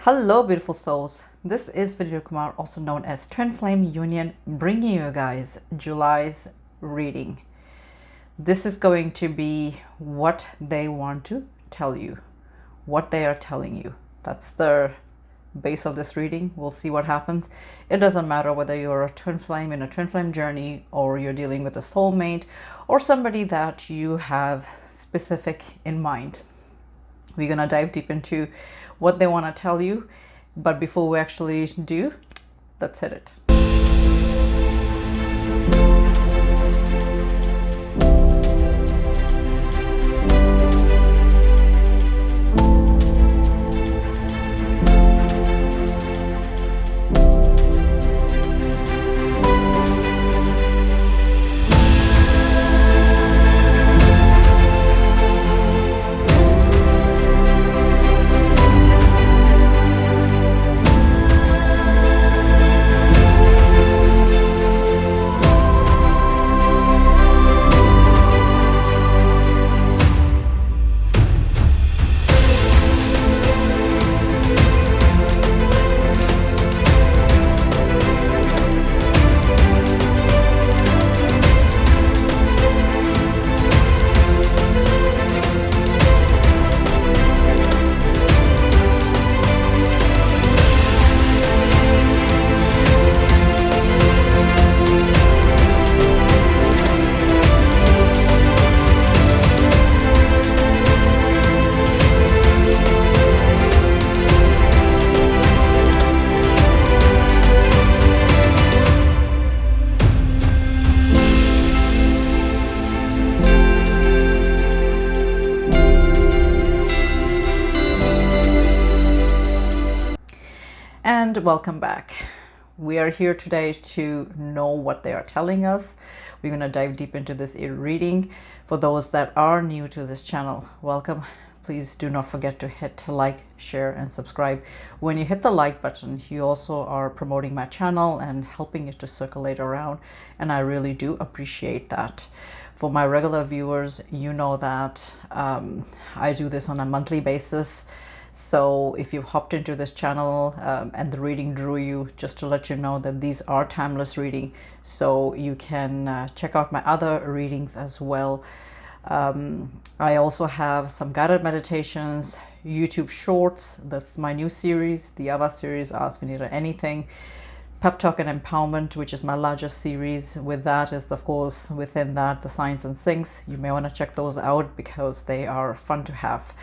Hello beautiful souls, this is Vineeta Kumar, also known as Twinflameunion, bringing you guys July's reading. This is going to be what they want to tell you, what they are telling you. That's the base of this reading. We'll see what happens. It doesn't matter whether you're a twin flame in a twin flame journey, or you're dealing with a soulmate, or somebody that you have specific in mind. We're going to dive deep into what they want to tell you. But before we actually do, let's hit it. And welcome back. We are here today to know what they are telling us. We're going to dive deep into this reading. For those that are new to this channel, welcome. Please do not forget to hit like, share, and subscribe. When you hit the like button, you also are promoting my channel and helping it to circulate around, and I really do appreciate that. For my regular viewers, you know that I do this on a monthly basis. So if you've hopped into this channel and the reading drew you, just to let you know that these are timeless reading, so you can check out my other readings as well. I also have some guided meditations, YouTube shorts. That's my new series, the Ava series, Ask Vineeta Anything. Pep Talk and Empowerment, which is my largest series. With that is, of course, within that, the Signs and Syncs. You may want to check those out because they are fun to have.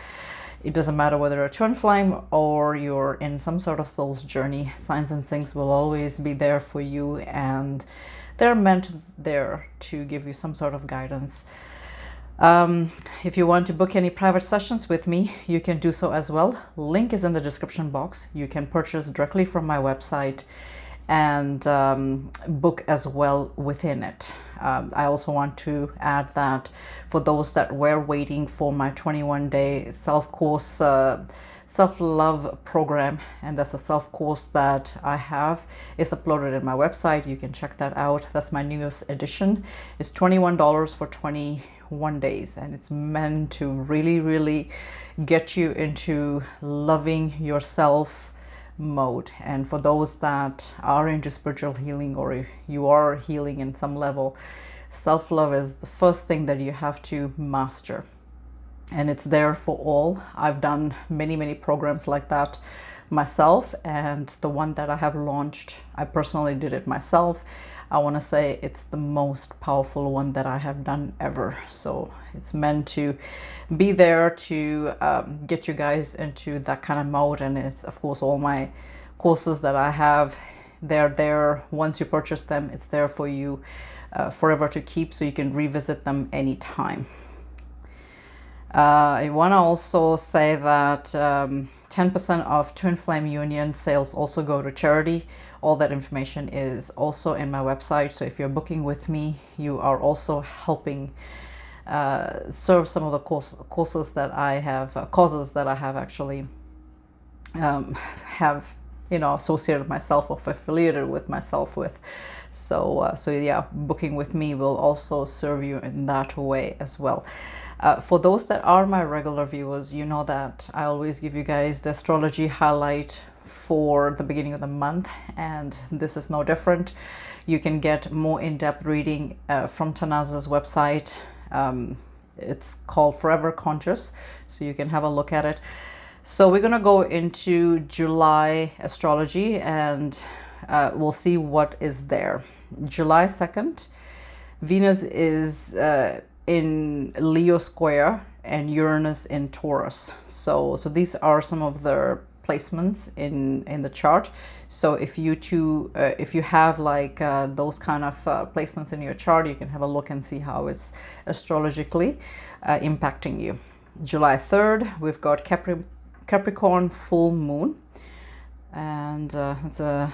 It doesn't matter whether you're a twin flame or you're in some sort of soul's journey, Signs and Syncs will always be there for you, and they're meant there to give you some sort of guidance. If you want to book any private sessions with me, you can do so as well. Link is in the description box. You can purchase directly from my website and book as well within it. I also want to add that for those that were waiting for my 21-day self-course, self-love program, and that's a self-course that I have, is uploaded in my website. You can check that out. That's my newest edition. It's $21 for 21 days, and it's meant to really get you into loving yourself mode. And for those that are into spiritual healing, or you are healing in some level, self-love is the first thing that you have to master, and it's there for all. I've done many programs like that myself, and the one that I have launched, I personally did it myself. I want to say it's the most powerful one that I have done ever. So it's meant to be there to get you guys into that kind of mode. And it's, of course, all my courses that I have, they're there. Once you purchase them, it's there for you forever to keep, so you can revisit them anytime. I want to also say that 10% of Twinflameunion sales also go to charity. All that information is also in my website. So if you're booking with me, you are also helping serve some of the courses that I have, causes that I have actually associated myself or affiliated with myself with. So yeah, booking with me will also serve you in that way as well. For those that are my regular viewers, you know that I always give you guys the astrology highlight for the beginning of the month, and this is no different. You can get more in-depth reading from Tanaza's website. It's called Forever Conscious, so you can have a look at it. So we're gonna go into July astrology, and we'll see what is there. July 2nd, Venus is in Leo square and Uranus in Taurus. So these are some of the placements in the chart. So if you have like those kind of placements in your chart, you can have a look and see how it's astrologically impacting you. July 3rd, we've got Capricorn full moon, and it's a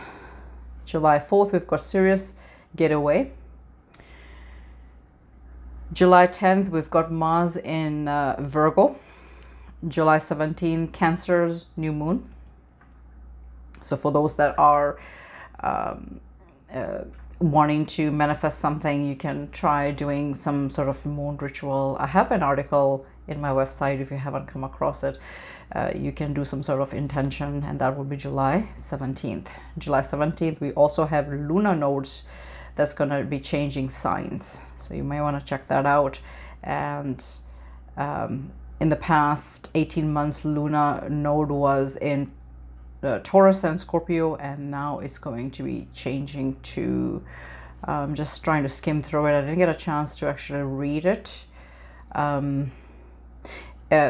July 4th, we've got Sirius getaway. July 10th, we've got Mars in Virgo. July 17th, Cancer's new moon. So for those that are wanting to manifest something, you can try doing some sort of moon ritual. I have an article in my website if you haven't come across it. You can do some sort of intention, and that will be July 17th. July 17th, we also have lunar nodes that's going to be changing signs. So you may want to check that out. And in the past 18 months, lunar node was in Taurus and Scorpio, and now it's going to be changing to just trying to skim through it. I didn't get a chance to actually read it.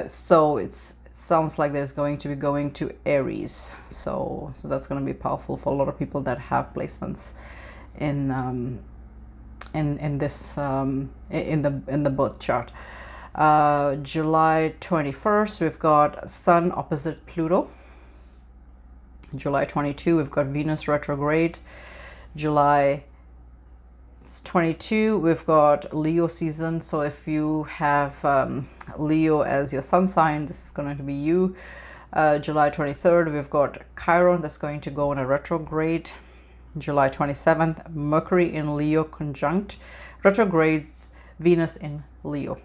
So it sounds like there's going to be going to Aries. So that's going to be powerful for a lot of people that have placements in this in the birth chart. July 21st, we've got Sun opposite Pluto. July 22, we've got Venus retrograde. July 22, we've got Leo season. So if you have Leo as your sun sign, this is going to be you. July 23rd, we've got Chiron that's going to go in a retrograde. July 27th, Mercury in Leo conjunct retrogrades Venus in Leo.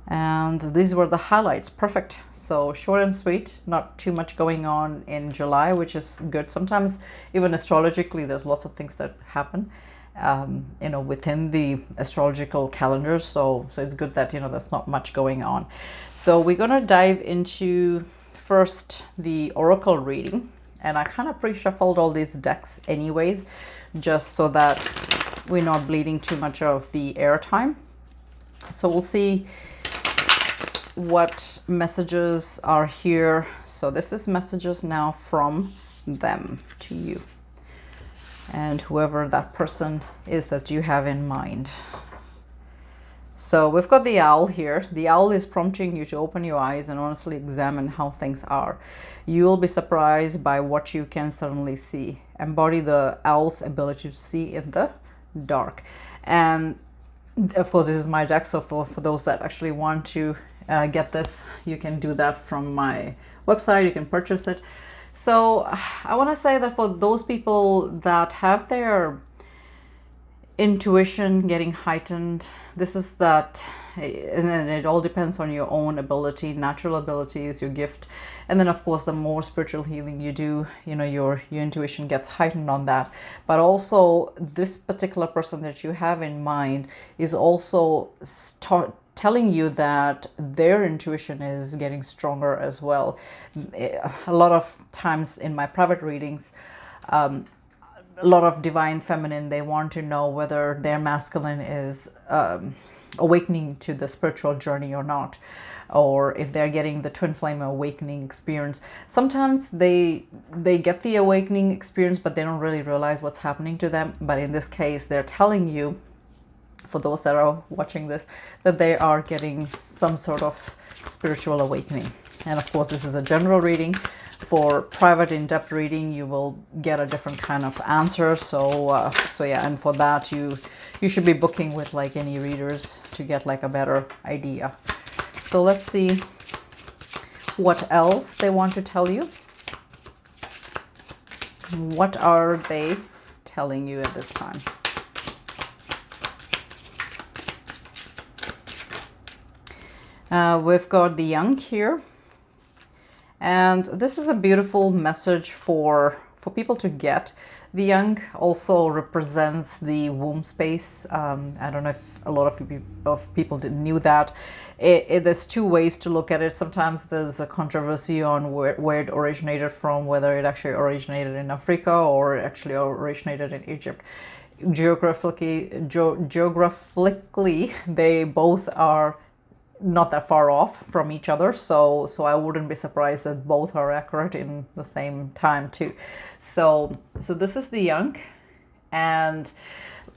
And these were the highlights. Perfect. So short and sweet, not too much going on in July, which is good. Sometimes even astrologically, there's lots of things that happen, you know, within the astrological calendars. So it's good that, you know, there's not much going on. So we're going to dive into first the oracle reading. And I kind of pre-shuffled all these decks anyways, just so that we're not bleeding too much of the airtime. So we'll see what messages are here. So this is messages now from them to you, and whoever that person is that you have in mind. So we've got the owl here. The owl is prompting you to open your eyes and honestly examine how things are. You'll be surprised by what you can suddenly see. Embody the owl's ability to see in the dark. And of course, this is my deck, so for those that actually want to get this, you can do that from my website. You can purchase it. So I want to say that for those people that have their intuition getting heightened, this is that, and then it all depends on your own ability. Natural ability is your gift, and then of course the more spiritual healing you do, you know, your intuition gets heightened on that. But also this particular person that you have in mind is also telling you that their intuition is getting stronger as well. A lot of times in my private readings, a lot of divine feminine, they want to know whether their masculine is awakening to the spiritual journey or not, or if they're getting the twin flame awakening experience. Sometimes they get the awakening experience, but they don't really realize what's happening to them. But in this case, they're telling you, for those that are watching this, that they are getting some sort of spiritual awakening. And of course, this is a general reading. For private in-depth reading, you will get a different kind of answer. So yeah, and for that you should be booking with like any readers to get like a better idea. So let's see what else they want to tell you. What are they telling you at this time? We've got the young here. And this is a beautiful message for people to get. The young also represents the womb space. I don't know if a lot of people knew that. There's two ways to look at it. Sometimes there's a controversy on where it originated from, whether it actually originated in Africa or actually originated in Egypt. Geographically, they both are not that far off from each other, so I wouldn't be surprised that both are accurate in the same time too. So this is the young, and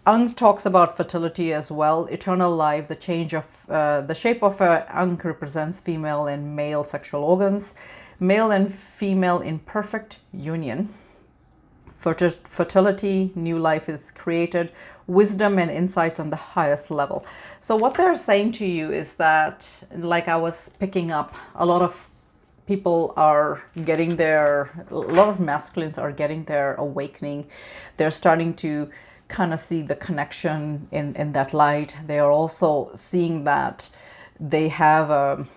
Ankh talks about fertility as well, eternal life. The change of the shape of Ankh represents female and male sexual organs, male and female in perfect union. Fertility, new life is created, wisdom and insights on the highest level. So what they're saying to you is that, like I was picking up, a lot of people are getting a lot of masculines are getting their awakening. They're starting to kind of see the connection in that light. They are also seeing that they have a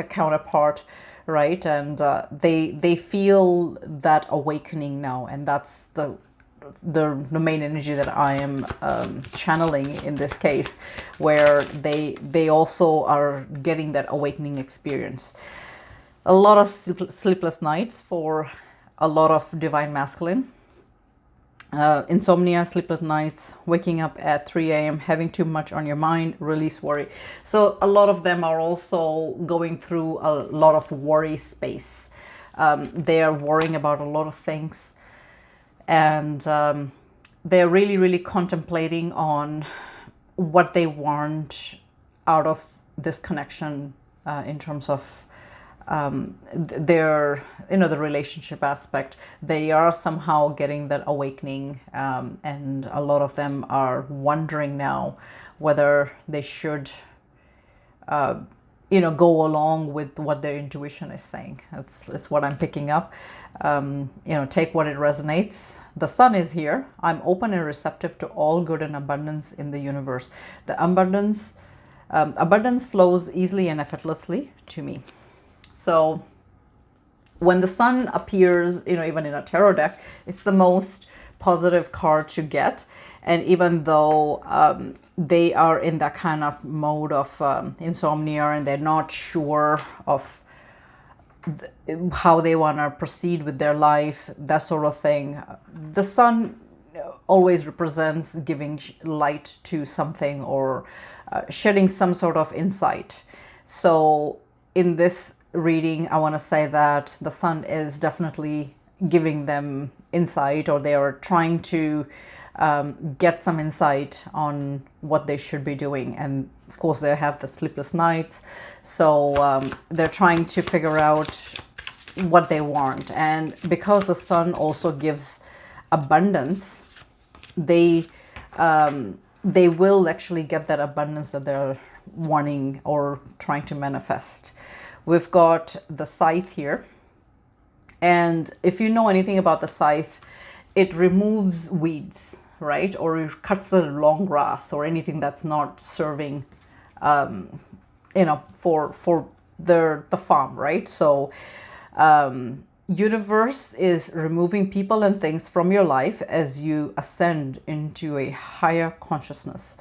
counterpart, right? And they feel that awakening now, and that's the main energy that I am channeling in this case, where they also are getting that awakening experience. A lot of sleepless nights for a lot of divine masculine. Insomnia, sleepless nights, waking up at 3 a.m., having too much on your mind, release worry. So a lot of them are also going through a lot of worry space. They are worrying about a lot of things, and they're really, really contemplating on what they want out of this connection in terms of their, the relationship aspect. They are somehow getting that awakening, and a lot of them are wondering now whether they should go along with what their intuition is saying. It's what I'm picking up. Take what it resonates. The sun is here. I'm open and receptive to all good and abundance in the universe. The abundance flows easily and effortlessly to me. So when the sun appears, even in a tarot deck, it's the most positive card to get. And even though they are in that kind of mode of insomnia, and they're not sure of how they want to proceed with their life, that sort of thing, the sun always represents giving light to something, or shedding some sort of insight. So in this reading, I want to say that the sun is definitely giving them insight, or they are trying to get some insight on what they should be doing. And of course they have the sleepless nights, so they're trying to figure out what they want. And because the sun also gives abundance, they will actually get that abundance that they're wanting or trying to manifest. We've got the scythe here, and if you know anything about the scythe, it removes weeds, right? Or it cuts the long grass or anything that's not serving, for the farm, right? So universe is removing people and things from your life as you ascend into a higher consciousness.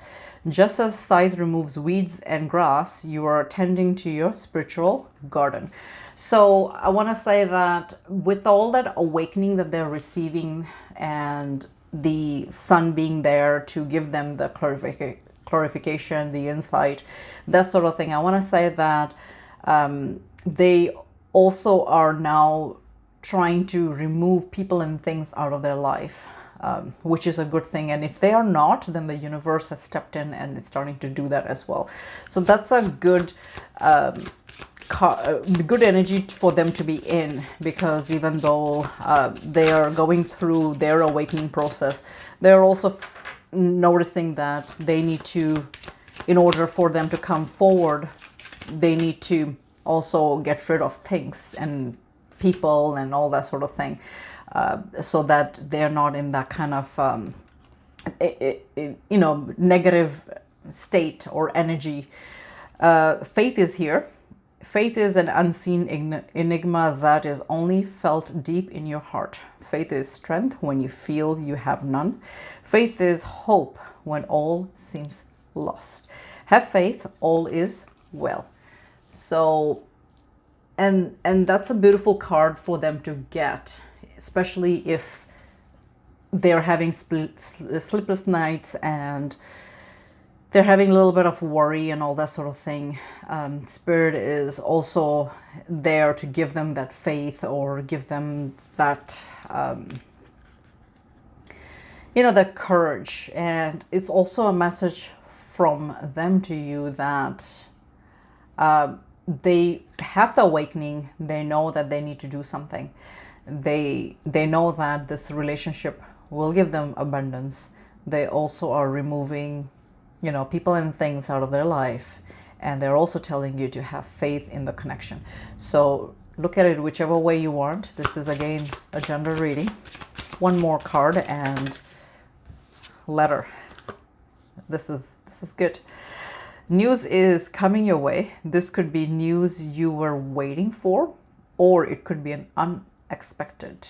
Just as scythe removes weeds and grass, you are tending to your spiritual garden. So I want to say that with all that awakening that they're receiving, and the sun being there to give them the clarification, the insight, that sort of thing, I want to say that they also are now trying to remove people and things out of their life. Which is a good thing. And if they are not, then the universe has stepped in and is starting to do that as well. So that's a good energy for them to be in, because even though they are going through their awakening process, they're also noticing that they need to, in order for them to come forward, they need to also get rid of things and people and all that sort of thing. So that they're not in that kind of, negative state or energy. Faith is here. Faith is an unseen enigma that is only felt deep in your heart. Faith is strength when you feel you have none. Faith is hope when all seems lost. Have faith, all is well. So, and that's a beautiful card for them to get, especially if they're having sleepless nights and they're having a little bit of worry and all that sort of thing. Spirit is also there to give them that faith, or give them that, that courage. And it's also a message from them to you that they have the awakening. They know that they need to do something. They know that this relationship will give them abundance. They also are removing people and things out of their life, and they're also telling you to have faith in the connection. So look at it whichever way you want. This is again a gender reading. One more card and letter. This is good. News is coming your way. This could be news you were waiting for, or it could be an unexpected.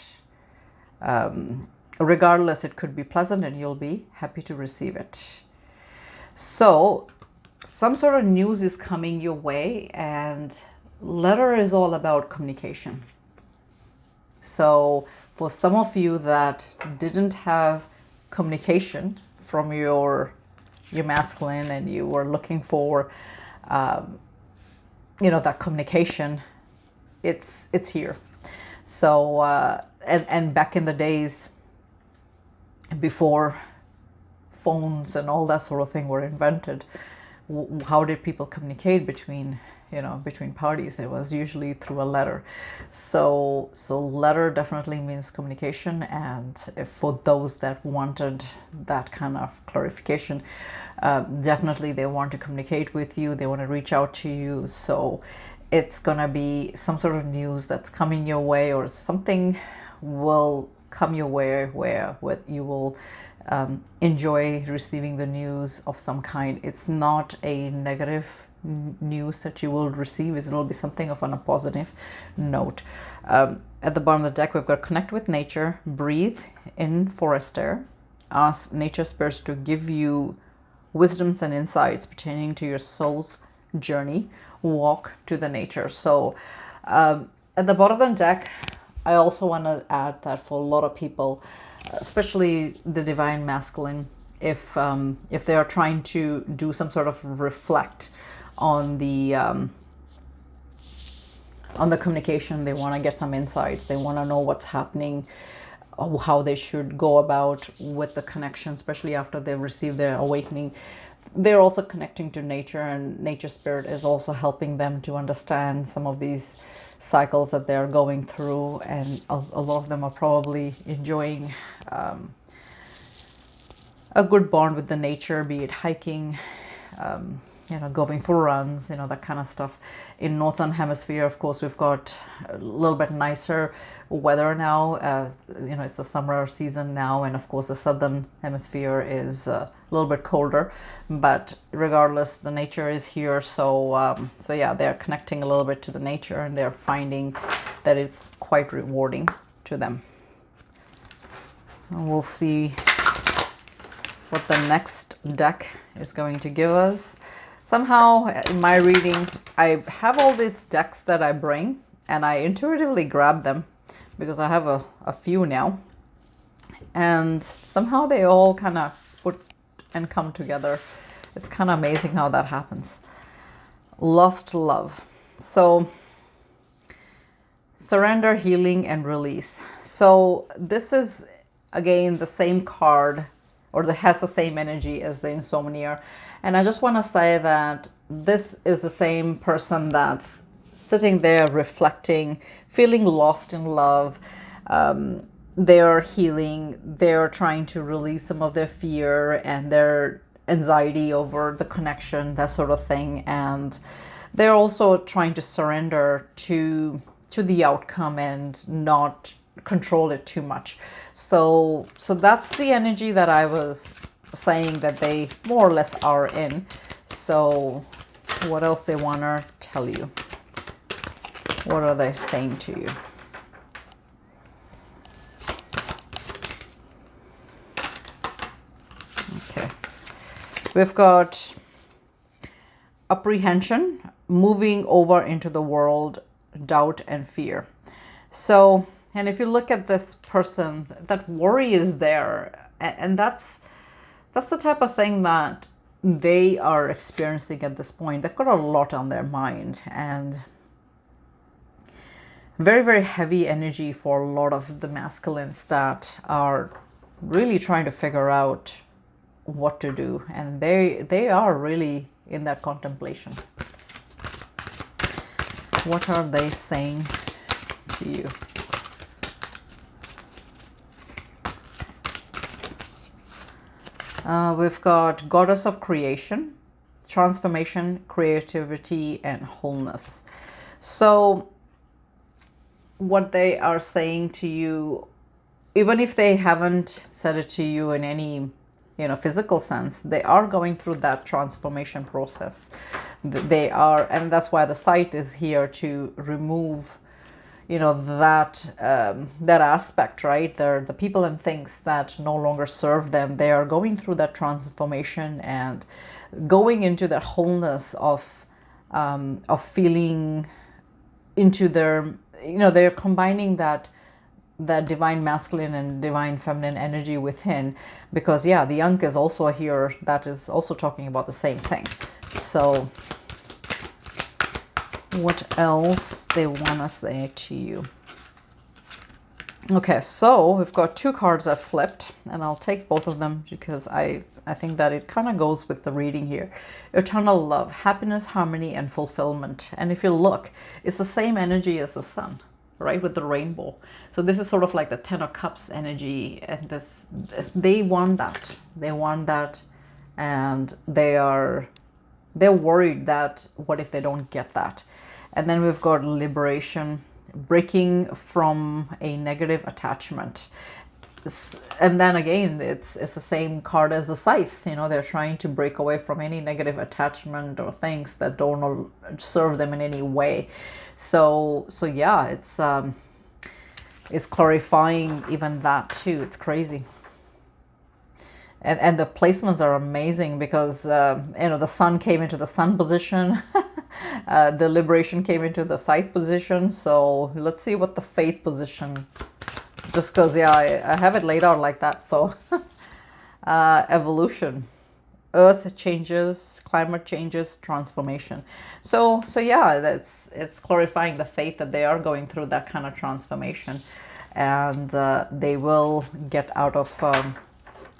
Regardless, it could be pleasant and you'll be happy to receive it. So some sort of news is coming your way, and letter is all about communication. So for some of you that didn't have communication from your masculine, and you were looking for that communication, it's here. So and back in the days before phones and all that sort of thing were invented, how did people communicate between parties? It was usually through a letter. So letter definitely means communication. And if for those that wanted that kind of clarification, definitely they want to communicate with you, they want to reach out to you. So it's gonna be some sort of news that's coming your way, or something will come your way where you will enjoy receiving the news of some kind. It's not a negative news that you will receive. It will be something of on a positive note. At the bottom of the deck, we've got connect with nature, breathe in forest air, ask nature spirits to give you wisdoms and insights pertaining to your soul's journey, walk to the nature. So at the bottom of the deck, I also want to add that for a lot of people, especially the divine masculine, if they are trying to do some sort of reflect on the communication, they want to get some insights, they want to know what's happening, how they should go about with the connection, especially after they've received their awakening. They're also connecting to nature, and nature spirit is also helping them to understand some of these cycles that they're going through. And a lot of them are probably enjoying a good bond with the nature, be it hiking, going for runs, that kind of stuff. In Northern Hemisphere, of course, we've got a little bit nicer weather now. It's the summer season now, and of course the Southern Hemisphere is a little bit colder. But regardless, the nature is here. So yeah, they're connecting a little bit to the nature, and they're finding that it's quite rewarding to them. And we'll see what the next deck is going to give us. Somehow in my reading, I have all these decks that I bring, and I intuitively grab them because I have a few now, and somehow they all kind of put and come together. It's kind of amazing how that happens. Lost love. So surrender, healing, and release. So this is again the same card, or that has the same energy as the insomnia. And I just want to say that this is the same person that's sitting there reflecting, feeling lost in love. They're healing, they're trying to release some of their fear and their anxiety over the connection, that sort of thing. And they're also trying to surrender to the outcome and not control it too much. So that's the energy that I was saying that they more or less are in. So what else they want to tell you. What are they saying to you? Okay. We've got apprehension, moving over into the world, doubt and fear. So, and if you look at this person, that worry is there. And that's the type of thing that they are experiencing at this point. They've got a lot on their mind, and very, very heavy energy for a lot of the masculines that are really trying to figure out what to do. And they are really in that contemplation. What are they saying to you? We've got Goddess of Creation, Transformation, Creativity, and Wholeness. So what they are saying to you, even if they haven't said it to you in any, you know, physical sense, they are going through that transformation process. They are, and that's why the site is here to remove, you know, that that aspect, right? They're the people and things that no longer serve them. They are going through that transformation and going into that wholeness of feeling into their, you know, they're combining that divine masculine and divine feminine energy within, because yeah, the Ankh is also here, that is also talking about the same thing. So what else they want to say to you? Okay, so we've got two cards that flipped, and I'll take both of them because I think that it kind of goes with the reading here. Eternal love, happiness, harmony, and fulfillment. And if you look, it's the same energy as the sun, right, with the rainbow. So this is sort of like the Ten of Cups energy, and this, they want that, and they're worried that what if they don't get that. And then we've got liberation, breaking from a negative attachment. And then again, it's the same card as the Scythe. You know, they're trying to break away from any negative attachment or things that don't serve them in any way. So yeah, it's clarifying even that too. It's crazy. And the placements are amazing because, you know, the sun came into the sun position. The liberation came into the Scythe position. So let's see what the faith position, just because, yeah, I have it laid out like that. So evolution, earth changes, climate changes, transformation. So yeah, it's clarifying the faith that they are going through that kind of transformation, and they will get out of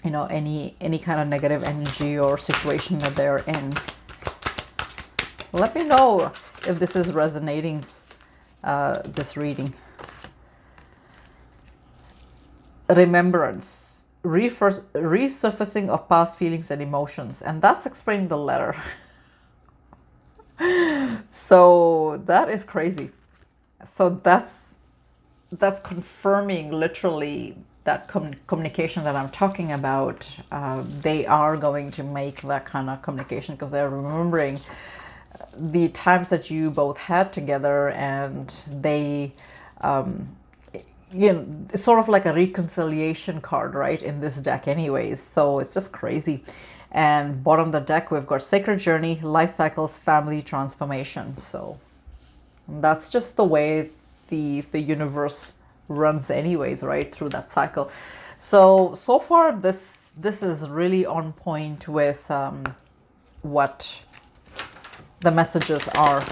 you know, any kind of negative energy or situation that they're in. Let me know if this is resonating, this reading. Remembrance, resurfacing of past feelings and emotions, and that's explaining the letter. So that is crazy. So that's confirming literally that communication that I'm talking about. They are going to make that kind of communication because they're remembering the times that you both had together, and they, you know, it's sort of like a reconciliation card, right, in this deck anyways. So it's just crazy. And bottom of the deck, we've got sacred journey, life cycles, family transformation. So that's just the way the universe runs anyways, right, through that cycle. So far this is really on point with what the messages are.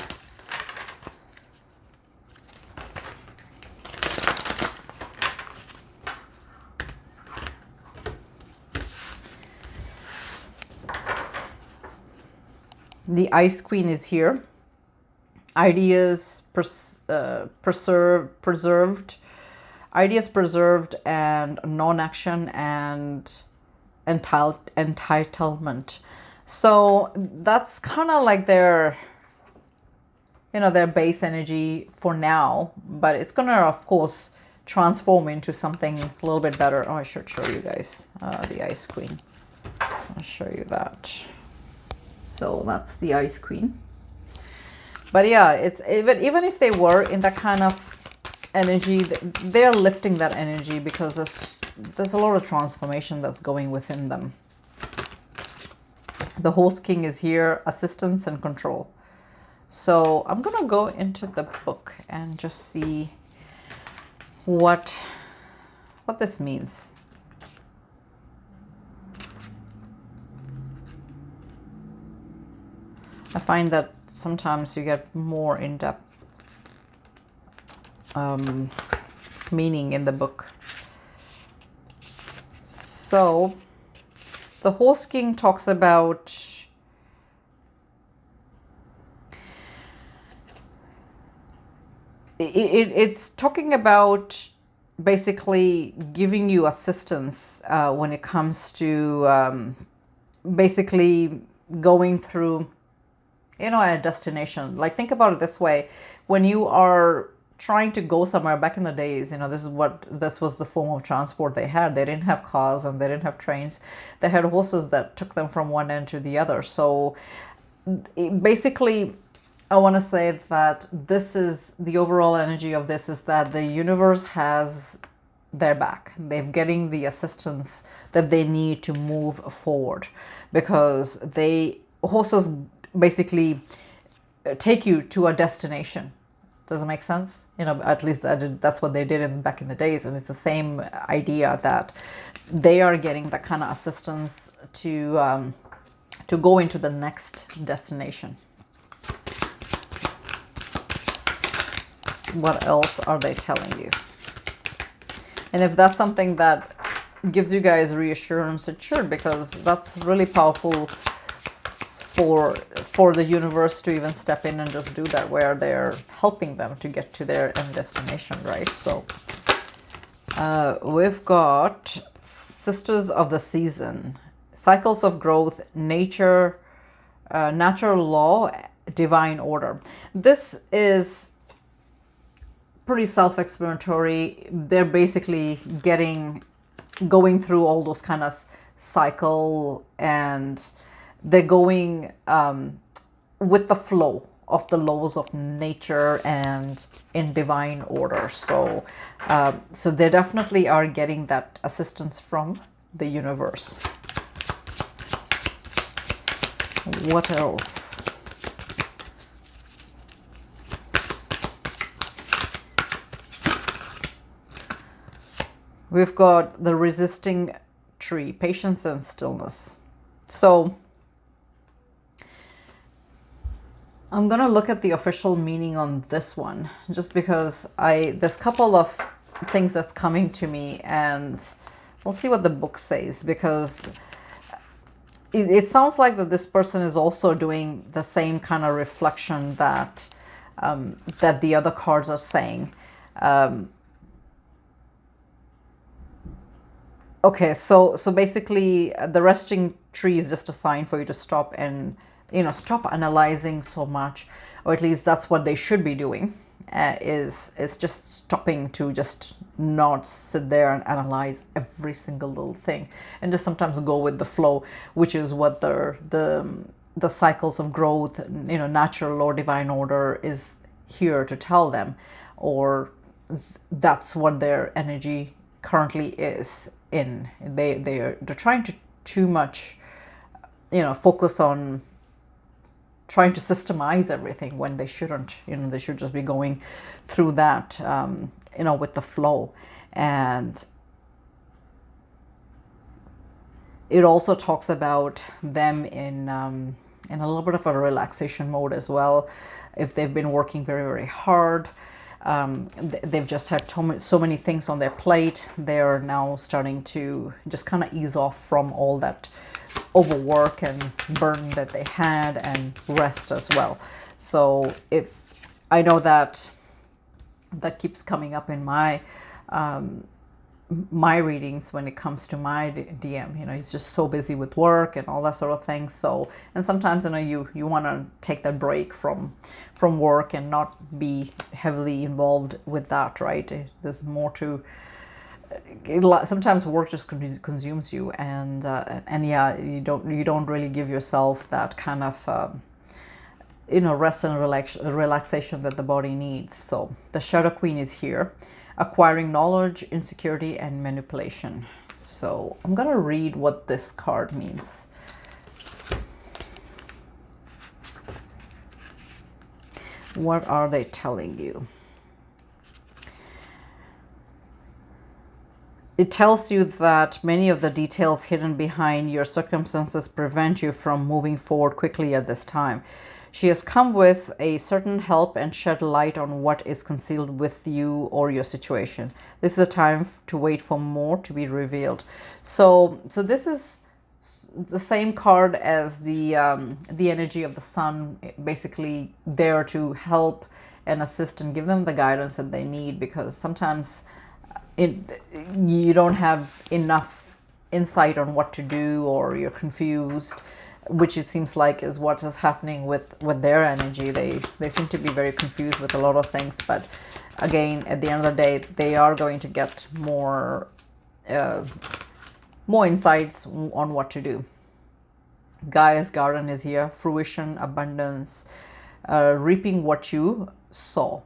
The Ice Queen is here. Ideas preserved, ideas preserved, and non-action, and entitlement. So that's kind of like their, you know, their base energy for now, but it's gonna, of course, transform into something a little bit better. Oh, I should show you guys the Ice Queen. I'll show you that. So that's the Ice Queen. But yeah, it's even if they were in that kind of energy, they're lifting that energy because there's a lot of transformation that's going within them. The Horse King is here, assistance and control. So I'm gonna go into the book and just see what this means. I find that sometimes you get more in-depth meaning in the book. So the Horse King talks about it's talking about basically giving you assistance when it comes to basically going through, you know, a destination. Like, think about it this way: when you are trying to go somewhere back in the days, you know, this was the form of transport they had. They didn't have cars and they didn't have trains. They had horses that took them from one end to the other. So basically, I want to say that this is the overall energy of this, is that the universe has their back. They're getting the assistance that they need to move forward, because horses basically take you to a destination. Does it make sense? You know, at least that's what they did back in the days. And it's the same idea that they are getting that kind of assistance to go into the next destination. What else are they telling you? And if that's something that gives you guys reassurance, it should, because that's really powerful for the universe to even step in and just do that, where they're helping them to get to their end destination, right? So we've got Sisters of the Season, cycles of growth, nature, natural law, divine order. This is pretty self-explanatory. They're basically going through all those kind of cycle, and they're going with the flow of the laws of nature and in divine order. So so they definitely are getting that assistance from the universe. What else? We've got the resisting tree, patience and stillness. So I'm gonna look at the official meaning on this one, just because there's a couple of things that's coming to me, and we'll see what the book says, because it sounds like that this person is also doing the same kind of reflection that that the other cards are saying. Okay, so basically the resting tree is just a sign for you to stop and, you know, stop analyzing so much, or at least that's what they should be doing, is just stopping to just not sit there and analyze every single little thing, and just sometimes go with the flow, which is what the cycles of growth, you know, natural or divine order is here to tell them, or that's what their energy currently is in. They're trying to too much, you know, focus on trying to systemize everything, when they shouldn't. You know, they should just be going through that, you know, with the flow. And it also talks about them in a little bit of a relaxation mode as well. If they've been working very, very hard, they've just had so many things on their plate, they're now starting to just kind of ease off from all that overwork and burden that they had, and rest as well. So if I know that keeps coming up in my my readings when it comes to my DM. You know, he's just so busy with work and all that sort of thing. So, and sometimes, you know, you want to take that break from work and not be heavily involved with that, right? There's more to. Sometimes work just consumes you, and yeah, you don't really give yourself that kind of rest and relaxation that the body needs. So the Shadow Queen is here, acquiring knowledge, insecurity, and manipulation. So I'm gonna read what this card means. What are they telling you? It tells you that many of the details hidden behind your circumstances prevent you from moving forward quickly at this time. She has come with a certain help and shed light on what is concealed with you or your situation. This is a time to wait for more to be revealed. So this is the same card as the energy of the sun, basically there to help and assist and give them the guidance that they need, because sometimes you don't have enough insight on what to do, or you're confused, which it seems like is what is happening with their energy. They seem to be very confused with a lot of things, but again, at the end of the day, they are going to get more insights on what to do. Gaia's garden is here, fruition, abundance, reaping what you sow.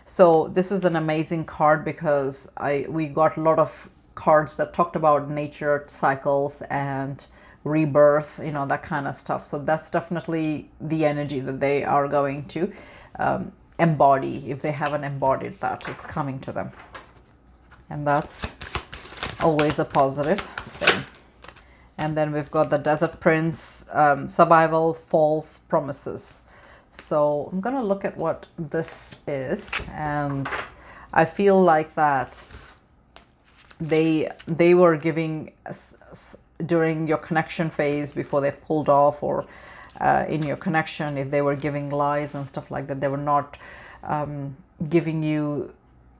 So this is an amazing card because we got a lot of cards that talked about nature cycles and rebirth, that kind of stuff. So that's definitely the energy that they are going to embody. If they haven't embodied that, it's coming to them. And that's always a positive thing. And then we've got the Desert Prince, survival, false promises. So I'm gonna look at what this is, and I feel like that they were giving during your connection phase, before they pulled off, or in your connection, if they were giving lies and stuff like that, they were not giving you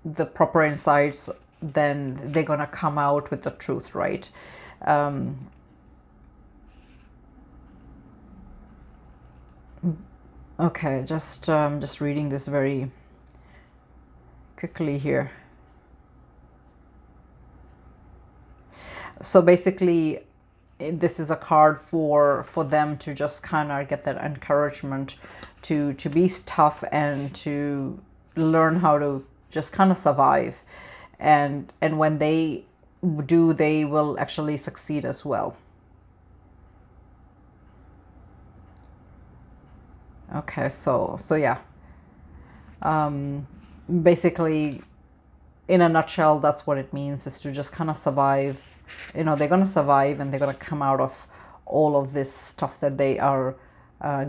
the proper insights, then they're gonna come out with the truth, right? Okay, just reading this very quickly here. So basically, this is a card for them to just kind of get that encouragement to be tough and to learn how to just kind of survive, and when they do, they will actually succeed as well. Okay, so yeah, basically, in a nutshell, that's what it means, is to just kind of survive. They're going to survive, and they're going to come out of all of this stuff that they are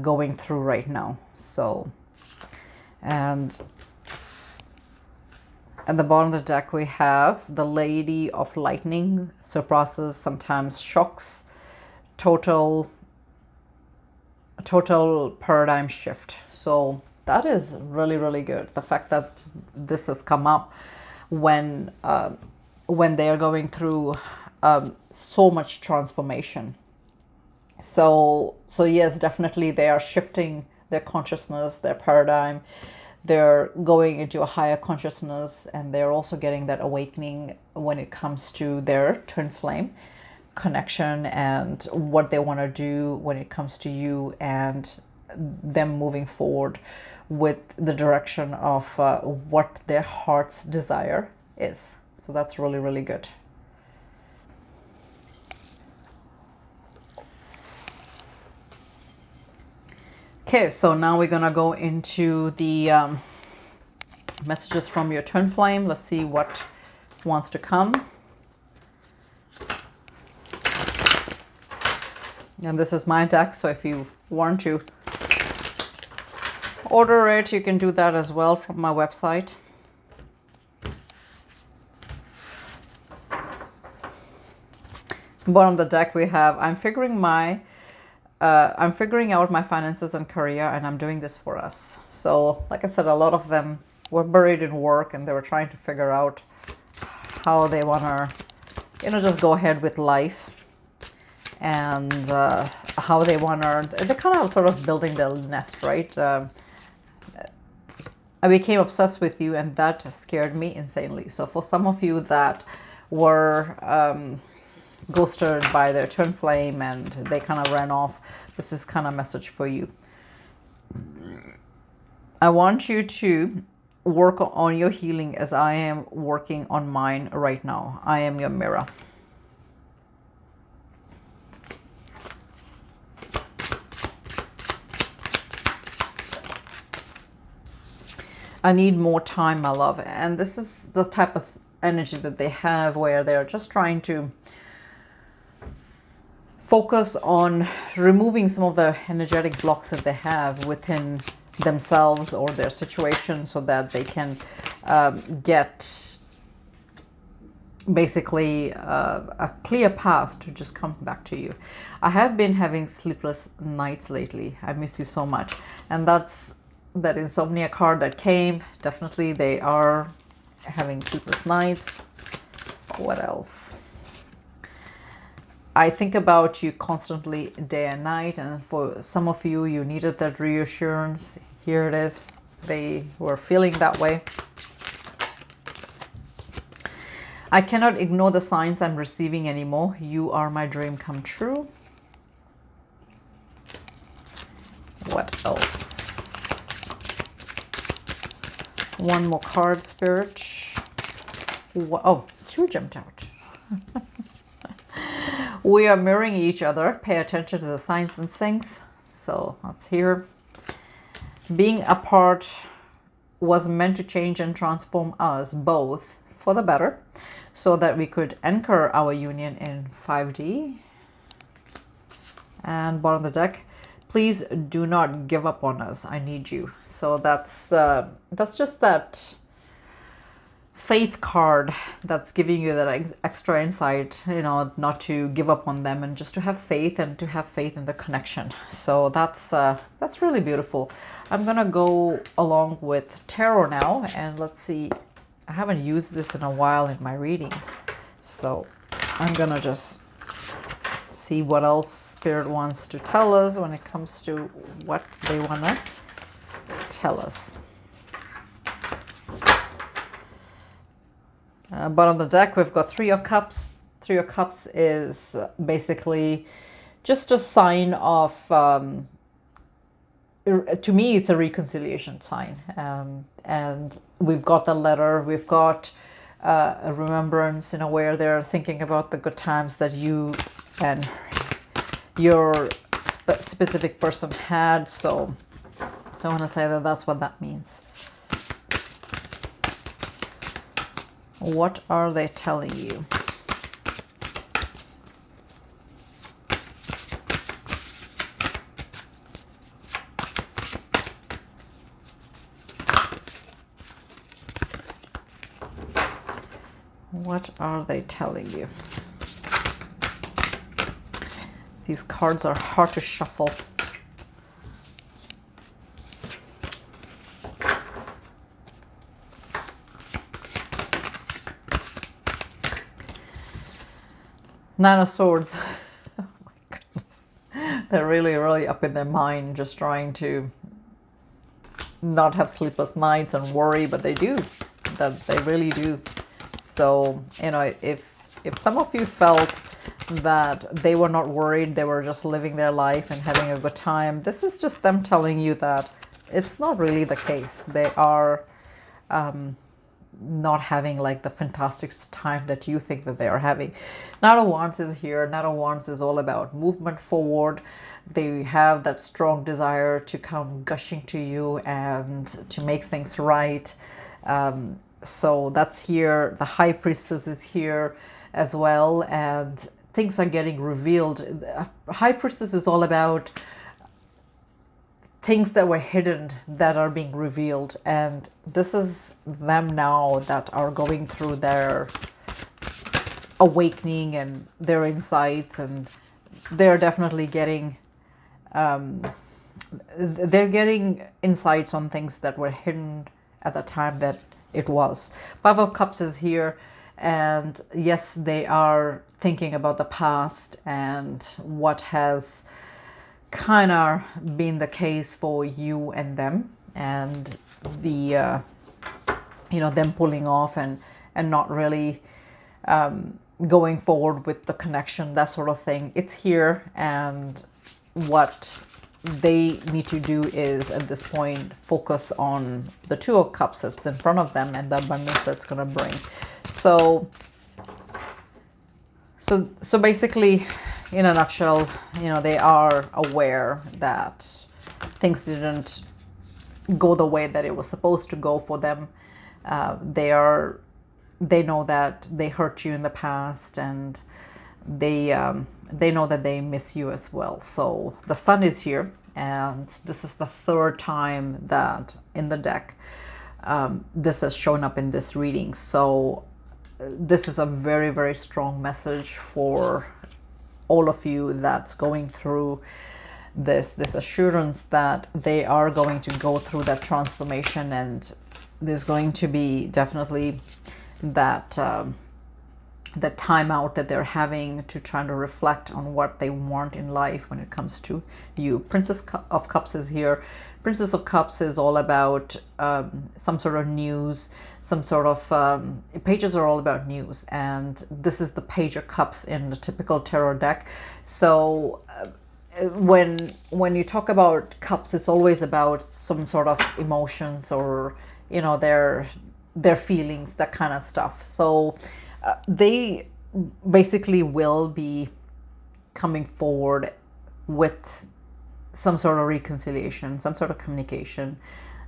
going through right now. So, and at the bottom of the deck, we have the Lady of Lightning, surpasses, sometimes shocks, total paradigm shift. So that is really, really good. The fact that this has come up when they are going through so much transformation. So yes, definitely they are shifting their consciousness, their paradigm. They're going into a higher consciousness, and they're also getting that awakening when it comes to their twin flame connection and what they want to do when it comes to you, and them moving forward with the direction of what their heart's desire is. So that's really, really good. Okay, so now we're gonna go into the messages from your twin flame. Let's see what wants to come. And this is my deck, so if you want to order it, you can do that as well from my website. Bottom of the deck, we have, I'm figuring out my finances and career, and I'm doing this for us. So like I said, a lot of them were buried in work, and they were trying to figure out how they want to, just go ahead with life, and how they want to, they're kind of sort of building their nest, right? I became obsessed with you, and that scared me insanely. So for some of you that were ghosted by their twin flame and they kind of ran off, this is kind of a message for you. I want you to work on your healing as I am working on mine right now. I am your mirror. I need more time, my love. And this is the type of energy that they have where they're just trying to focus on removing some of the energetic blocks that they have within themselves or their situation so that they can get basically a clear path to just come back to you. I have been having sleepless nights lately. I miss you so much. And that's that insomnia card that came. Definitely they are having sleepless nights. What else? I think about you constantly day and night, and for some of you, you needed that reassurance. Here it is. They were feeling that way. I cannot ignore the signs I'm receiving anymore. You are my dream come true. What else? One more card, Spirit. Oh, two jumped out. We are mirroring each other. Pay attention to the signs and things. So that's here. Being apart was meant to change and transform us both for the better so that we could anchor our union in 5D. And bottom of the deck, please do not give up on us. I need you. So that's just that faith card that's giving you that extra insight, you know, not to give up on them and just to have faith and to have faith in the connection. So that's really beautiful. I'm gonna go along with tarot now, and let's see. I haven't used this in a while in my readings, so I'm gonna just see what else Spirit wants to tell us when it comes to what they wanna tell us. Bottom of the deck, we've got Three of Cups. Three of Cups is basically just a sign of, to me, it's a reconciliation sign. And we've got the letter, we've got a remembrance, you know, where they're thinking about the good times that you and your specific person had. So I want to say that that's what that means. What are they telling you? What are they telling you? These cards are hard to shuffle. Nine of Swords. Oh my goodness. They're really, really up in their mind, just trying to not have sleepless nights and worry, but they do. That they really do. So, you know, if some of you felt that they were not worried, they were just living their life and having a good time, this is just them telling you that it's not really the case. They are not having like the fantastic time that you think that they are having. Knight of Wands is here. Knight of Wands is all about movement forward. They have that strong desire to come gushing to you and to make things right. So that's here. The High Priestess is here as well, and things are getting revealed. High Priestess is all about things that were hidden that are being revealed, and this is them now that are going through their awakening and their insights, and they're definitely getting insights on things that were hidden at the time that it was. Five of Cups is here, and yes, they are thinking about the past and what has kind of been the case for you and them, and the you know, them pulling off and not really going forward with the connection, that sort of thing. It's here, and what they need to do is at this point focus on the Two of Cups that's in front of them and the abundance that's going to bring. So basically, in a nutshell, you know, they are aware that things didn't go the way that it was supposed to go for them. They know that they hurt you in the past, and they know that they miss you as well. So the Sun is here, and this is the third time that in the deck this has shown up in this reading. So this is a very, very strong message for all of you that's going through this assurance that they are going to go through that transformation, and there's going to be definitely that the time out that they're having to try to reflect on what they want in life when it comes to you. Princess of Cups is here. Princess of Cups is all about some sort of news, some sort of pages are all about news, and this is the Page of Cups in the typical tarot deck. So when you talk about cups, it's always about some sort of emotions, or you know, their feelings, that kind of stuff. So they basically will be coming forward with some sort of reconciliation, some sort of communication,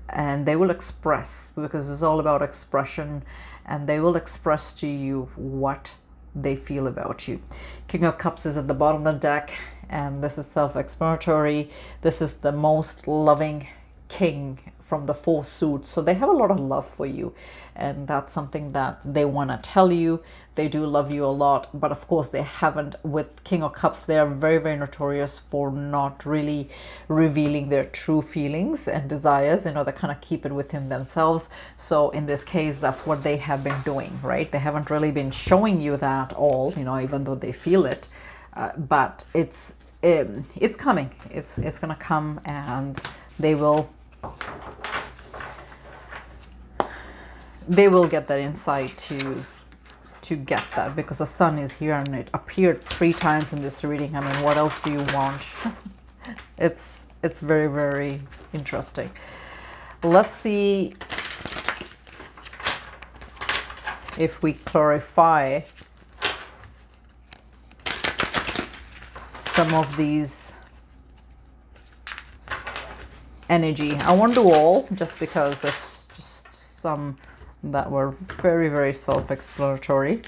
and they will express, because it's all about expression, and they will express to you what they feel about you. King of Cups is at the bottom of the deck, and this is self-explanatory. This is the most loving king from the four suits, so they have a lot of love for you, and that's something that they want to tell you. They do love you a lot, but of course they haven't. With King of Cups, they are very, very notorious for not really revealing their true feelings and desires. You know, they kind of keep it within themselves. So in this case, that's what they have been doing, right? They haven't really been showing you that all, you know, even though they feel it, but it's coming. It's gonna come, and they will get that insight to get that, because the Sun is here and it appeared 3 times in this reading. I mean, what else do you want? It's very, very interesting. Let's see if we clarify some of these energy. I won't do all, just because there's just some that were very, very self-explanatory.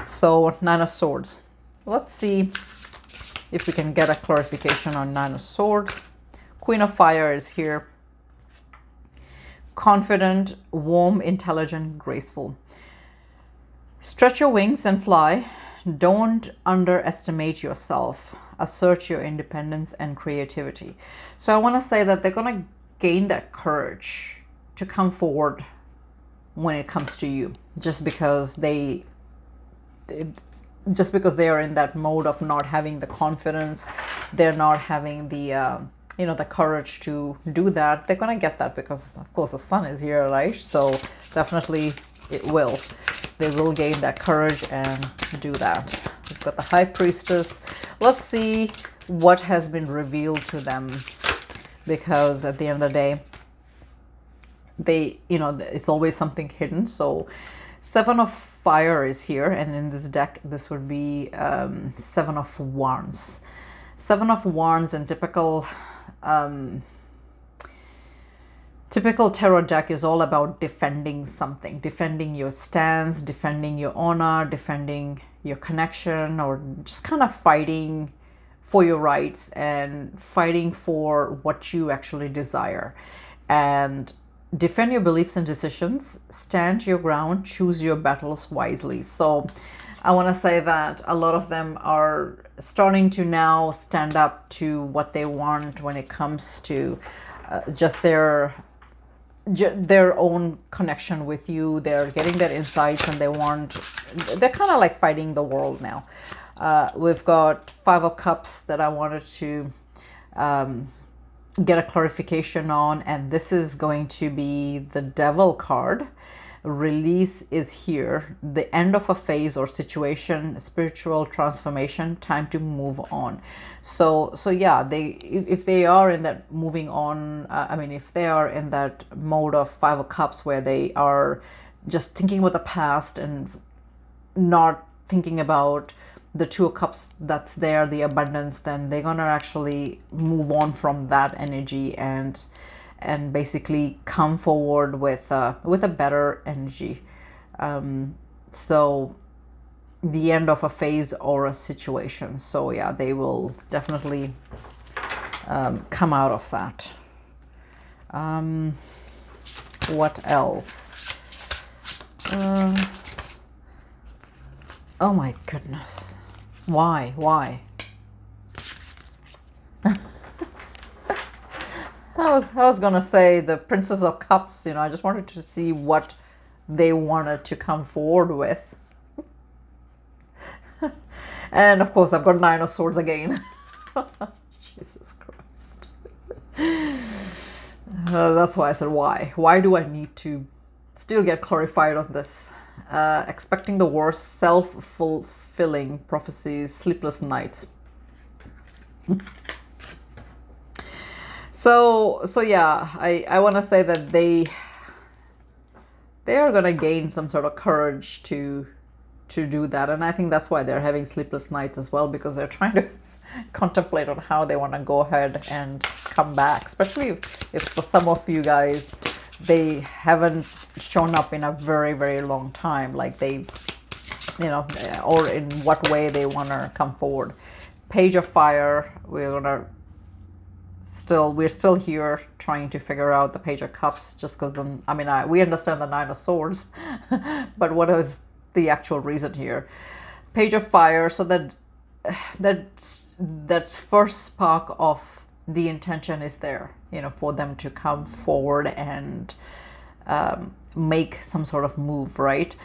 So Nine of Swords. Let's see if we can get a clarification on Nine of Swords. Queen of Fire is here. Confident, warm, intelligent, graceful. Stretch your wings and fly. Don't underestimate yourself. Assert your independence and creativity. So I want to say that they're going to gain that courage to come forward when it comes to you, just because they are in that mode of not having the confidence. They're not having the you know, the courage to do that. They're going to get that, because of course the Sun is here, right? So definitely they will gain that courage and do that. We've got the High Priestess. Let's see what has been revealed to them, because at the end of the day, they, you know, it's always something hidden. So Seven of Fire is here, and in this deck this would be Seven of Wands. Seven of Wands in typical tarot deck is all about defending something, defending your stance, defending your honor, defending your connection, or just kind of fighting for your rights and fighting for what you actually desire. And defend your beliefs and decisions, stand your ground, choose your battles wisely. So I want to say that a lot of them are starting to now stand up to what they want when it comes to just their own connection with you. They're getting their insights, and they're kind of like fighting the world now. We've got Five of Cups that I wanted to get a clarification on, and this is going to be the Devil card, release is here, the end of a phase or situation, spiritual transformation, time to move on. So yeah, if they are in that moving on, I mean, if they are in that mode of Five of Cups where they are just thinking about the past and not thinking about the Two of Cups that's there, the abundance, then they're gonna actually move on from that energy and basically come forward with a better energy. So the end of a phase or a situation. So yeah, they will definitely come out of that. What else? Oh my goodness. Why? I was gonna say the Princess of Cups, you know, I just wanted to see what they wanted to come forward with. And of course I've got Nine of Swords again. Jesus Christ. That's why I said why. Why do I need to still get clarified on this? Expecting the worst, self-fulfilling prophecies, sleepless nights. So yeah, I want to say that they are going to gain some sort of courage to do that, and I think that's why they're having sleepless nights as well, because they're trying to contemplate on how they want to go ahead and come back, especially if for some of you guys they haven't shown up in a very, very long time, like they, you know, or in what way they want to come forward. Page of Fire, we're still here trying to figure out the Page of Cups, just because then, I mean, we understand the Nine of Swords, but what is the actual reason here? Page of Fire, so that first spark of the intention is there, you know, for them to come forward and make some sort of move, right?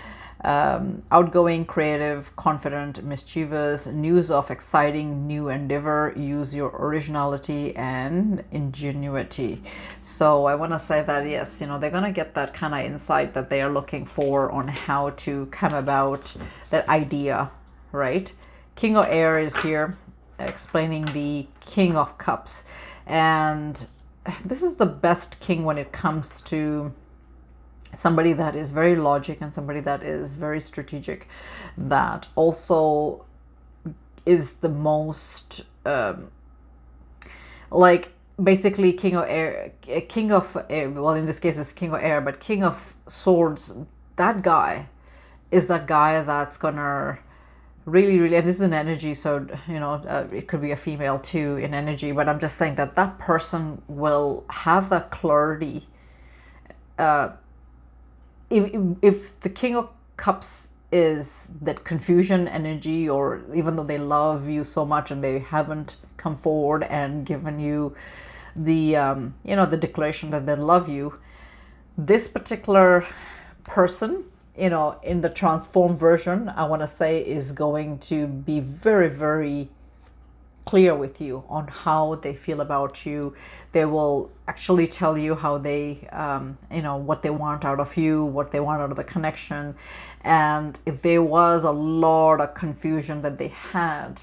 Outgoing, creative, confident, mischievous, news of exciting new endeavor, use your originality and ingenuity. So I want to say that, yes, you know, they're going to get that kind of insight that they are looking for on how to come about that idea, right? King of Air is here, explaining the King of Cups. And this is the best king when it comes to somebody that is very logic and somebody that is very strategic, that also is the most like basically King of Air, well, in this case it's King of Air, but King of Swords, that guy is that guy that's gonna really, and this is an energy, so you know, it could be a female too in energy, but I'm just saying that that person will have that clarity. If the King of Cups is that confusion energy, or even though they love you so much and they haven't come forward and given you the you know, the declaration that they love you, this particular person, you know, in the transformed version, I want to say, is going to be very, very clear with you on how they feel about you. They will actually tell you how they, you know, what they want out of you, what they want out of the connection. And if there was a lot of confusion that they had,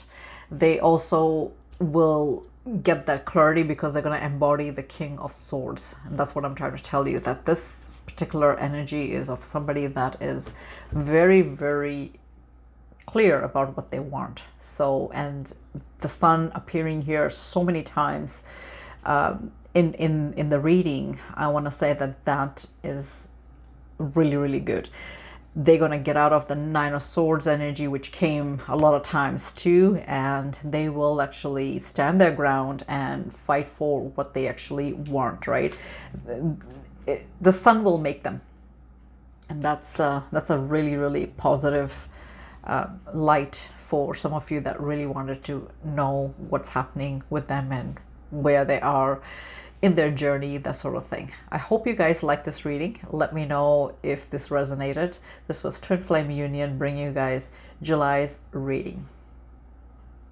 they also will get that clarity, because they're going to embody the King of Swords. And that's what I'm trying to tell you, that this particular energy is of somebody that is very, very clear about what they want. So, and the sun appearing here so many times in the reading, I want to say that that is really, really good. They're going to get out of the Nine of Swords energy, which came a lot of times too, and they will actually stand their ground and fight for what they actually want, right? The sun will make them, and that's a really, really positive light for some of you that really wanted to know what's happening with them and where they are in their journey, that sort of thing. I hope you guys like this reading. Let me know if this resonated. This was Twin Flame Union bringing you guys July's reading.